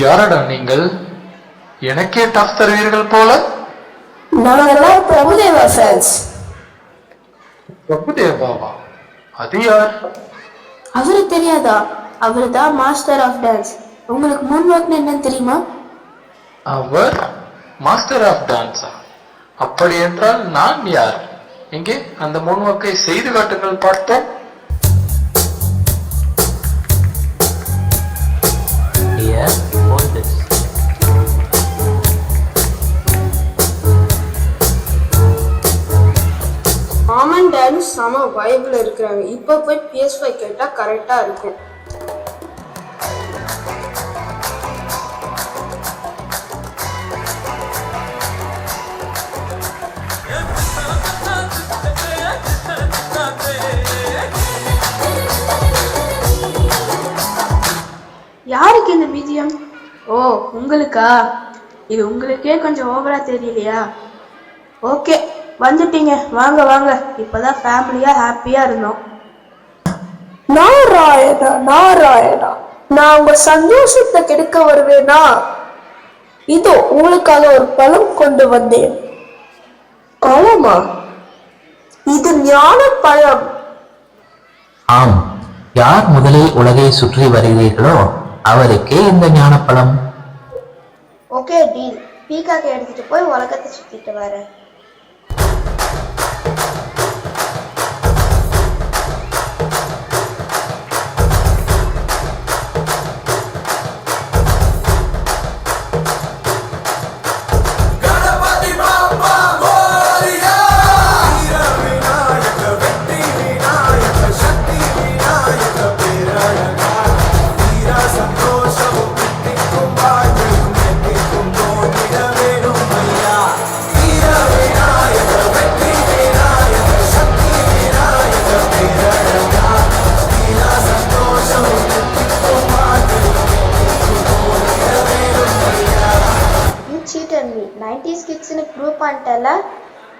யாரடா நீங்கள்? எனக்கே டாஸ் தருவீர்கள் போல. நாங்கெல்லாம் பிரபுதேவா ஃபேன்ஸ். பிரபுதேவாவா? அது யார்? அவரு தெரியாதா? அவரு தான் மாஸ்டர் ஆஃப் டான்ஸ். உங்களுக்கு முன்வாக்கு என்னன்னு தெரியுமா? அவர் மாஸ்டர் ஆஃப் டான்ஸா? அப்படி என்றால் நான் யார்? எங்கே அந்த முன்வாக்கை செய்து காட்டுங்கள் பார்த்தோம். மாமன் டான்ஸ் செம வைப்ல இருக்கிறாங்க. இப்போ போய் PS5 கேட்டா கரெக்டா இருக்கும். யாருக்கு இந்த பிஜிஎம்? ஓ, உங்களுக்கா? இது உங்களுக்கே கொஞ்சம் ஓவரா தெரியலையா? ஓகே, வந்துட்டீங்க, வாங்க வாங்க. இப்பதான் ஃபேமிலியா ஹாப்பியா இருந்தோம். நாராயணா நாராயணா, நான் உங்க சந்தோஷத்தை கெடுக்க வருவேனா? இதோ உங்களுக்காக ஒரு பழம் கொண்டு வந்தேன். பழமா? இது ஞான பழம். ஆம், யார் முதலில் உலகை சுற்றி வருகிறீர்களோ அவருக்கே இந்த ஞானப்பழம். Okay deal. பீகாக்கை எடுத்துட்டு போய் உலகத்தை சுத்திட்டு வரேன்.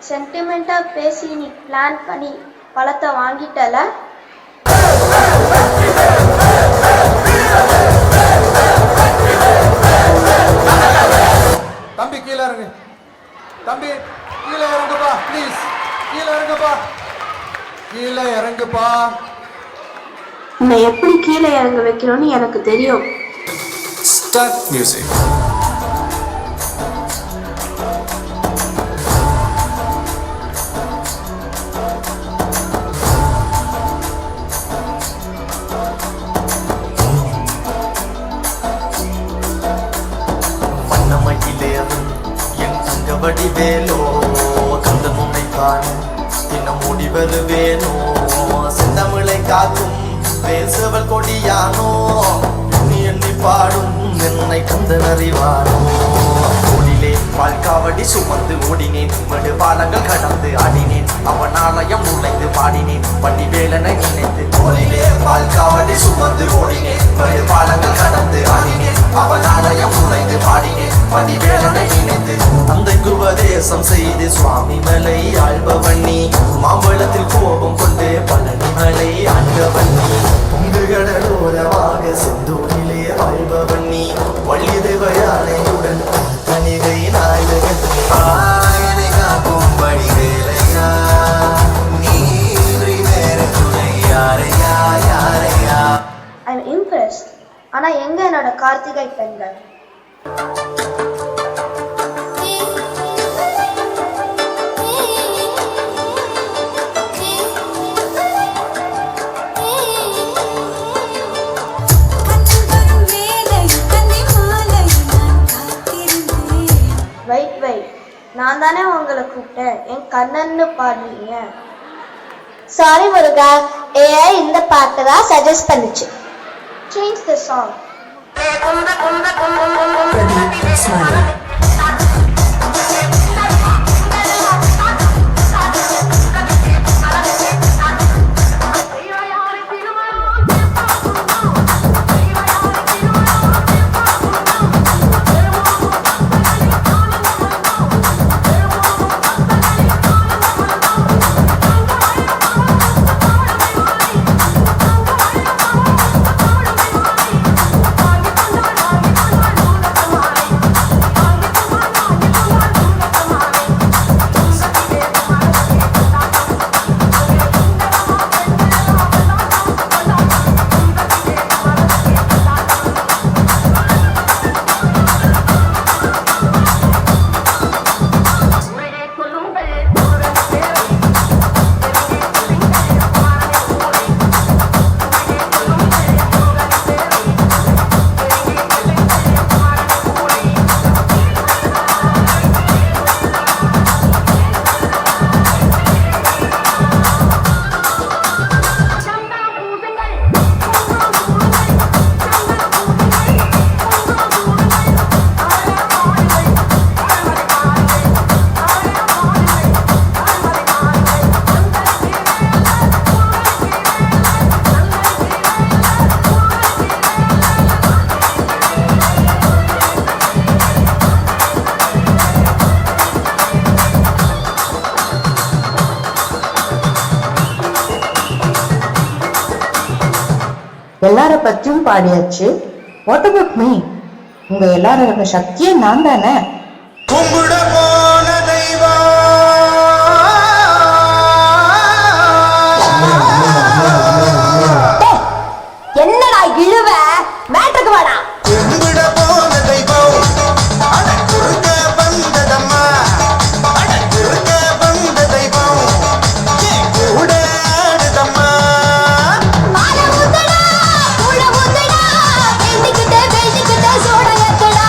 சென்டிமெண்டா பேசி நீ பிளான் பண்ணி பழத்தை வாங்கிட்டல. தம்பி கீழே இறங்கு. தம்பி கீழே இறங்குப்பா, ப்ளீஸ். கீழே இறங்குப்பா, கீழே இறங்குப்பா. உன்னை எப்படி கீழே இறங்க வைக்கணும்னு எனக்கு தெரியும். Start music. வடிவேலோ கந்த முனை காணும் தினம் மூடி வருவேனோ செந்தமிழை காக்கும் பேசவள் கொடியானோ எண்ணி எண்ணி பாடும் என்னை கந்தன் அறிவானோ. ஓடிலே பால்காவடி சுமந்து ஓடினேன், மடு பாலங்கள் கடந்து ஆடினேன், அவன் ஆலயம் நுழைந்து பாடினேன், வடிவேலனை நினைத்து. ஓடிலே பால்காவடி சுமந்து ஓடினேன், மடு பாலங்கள் கடந்து ஆடினேன், அவன் ஆலயம் நுழைந்து பாடினேன், வடிவேலனை நினைத்து. தந்தைக்கு உபதேசம் செய்து சுவாமி மலை ஆழ்பவண்ணி, மாம்பழத்தில் கோபம் கொண்டு பழனி மலை ஆழ்பவண்ணி, பொங்கு கடலோரமாக செந்தூரிலே வாழ்பவண்ணி, வள்ளி தேவயானையுடன் தனிகை நாயகன் ஆயனை காக்கும் வடிவேலையா, நீன்றி வேறு துணை யாரையா யாரையா. I'm impressed. ஆனா எங்க என்னோட கார்த்திகை பெண்கள்? நான் தானே உங்களை கூப்பிட்டேன், என் கண்ணன்னு பாடுறீங்க. சாரி முருகா, ஏஐ இந்த பாட்டு தான் சஜஸ்ட் பண்ணுச்சு. Change the song. எல்லார பத்தியும் பாடியாச்சு. What about me? உங்க எல்லாரோட சக்தியே நான் தானே. கும்பிட போன தெய்வம் என்னடா இழுவ மேட்ருக்கு வாடா. கும்பிட போன தெய்வம் அட குறுக்க வந்ததம்மா அட குறுக்க வந்த தெய்வம் என் கூட ஆடுதம்மா மாலை ஊத்துடா, கூழ ஊத்துடா, வேண்டிக்கிட்டு சோட ஏத்துடா.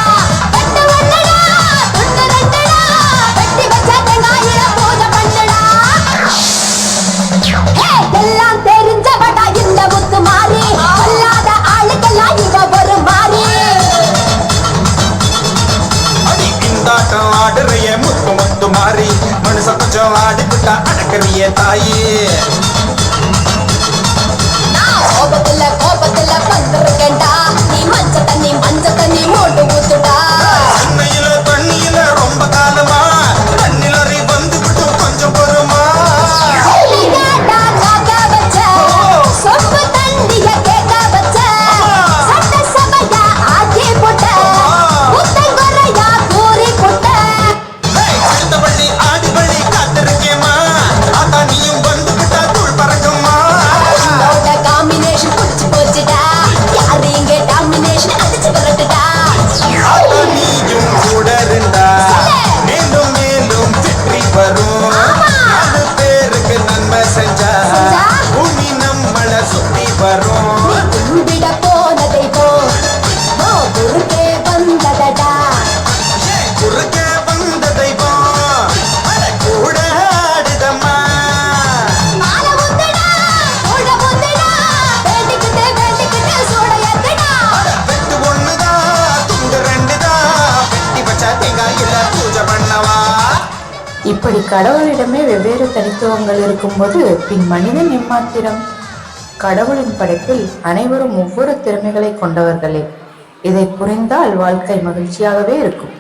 வெட்டு ஒண்ணுடா, துண்டு ரெண்டுடா, வெட்டி வச்ச தேங்காயில பூஜை பண்ணுடா. எல்லாம் தெரிஞ்சவடா இந்த முத்து மாறி, சொல்லாத ஆளுக்கெல்லாம் இவ ஒரு மாறி. அடி பிந்தாட்டம் ஆடுறிய முத்து முத்து மாறி மனுஷ கொஞ்சம் ஆடிவிட்டா அடக்கறிய தாயி நான் கோபத்துல வந்திருக்கேன்டா. நீ மஞ்ச தண்ணி மோட்டு ஊத்துடா. சென்னையில தண்ணியில ரொம்ப காலமா தண்ணிலறி வந்து விட்டு கொஞ்சம் பொறுமா நீங்கடா காக்க வச்ச, சொம்பு தண்ணிய கேட்க வச்ச, சட்ட சபையா ஆக்கி போட்ட, புத்தங்குறையா கூறி போட்ட. அடுத்த பள்ளி ஆடி பள்ளி காத்திருக்கேமா ஆத்தா நீயும் வந்து விட்டா தூள் பறக்குமா உன்னோட காம்பினேஷன் புடிச்சு போச்சுடா. யாரு இங்க டாமினேஷன் அடிச்சு விரட்டுடா. ஆத்தா நீயும் கூட இருந்தா மேலும் மேலும் வெற்றி வரும் ஆமா. 4 பேருக்கு நன்மை செஞ்சா செஞ்சா? பூமி நம்மள சுத்தி வரும் நீ கும்பிட போன தெய்வம் ஓ குறுக்கே வந்ததடா. ஏன் குறுக்கே வந்த தெய்வம் அட கூட ஆடுதம்மா மாலை ஊத்துடா, கூழ ஊத்துடா, வேண்டிக்கிட்டு சோட ஏத்துடா. வெட்டு ஒண்ணுதான் துண்டு ரெண்டுதான் வெட்டி வச்ச தேங்காயில பூஜை பண்ணவா இப்படி கடவுளிடமே வெவ்வேறு தனித்துவங்கள் இருக்கும்போது பின் மனிதன் எம்மாத்திரம்? கடவுளின் படைப்பில் அனைவரும் ஒவ்வொரு திறமைகளை கொண்டவர்களே. இதை புரிந்தால் வாழ்க்கை மகிழ்ச்சியாகவே இருக்கும்.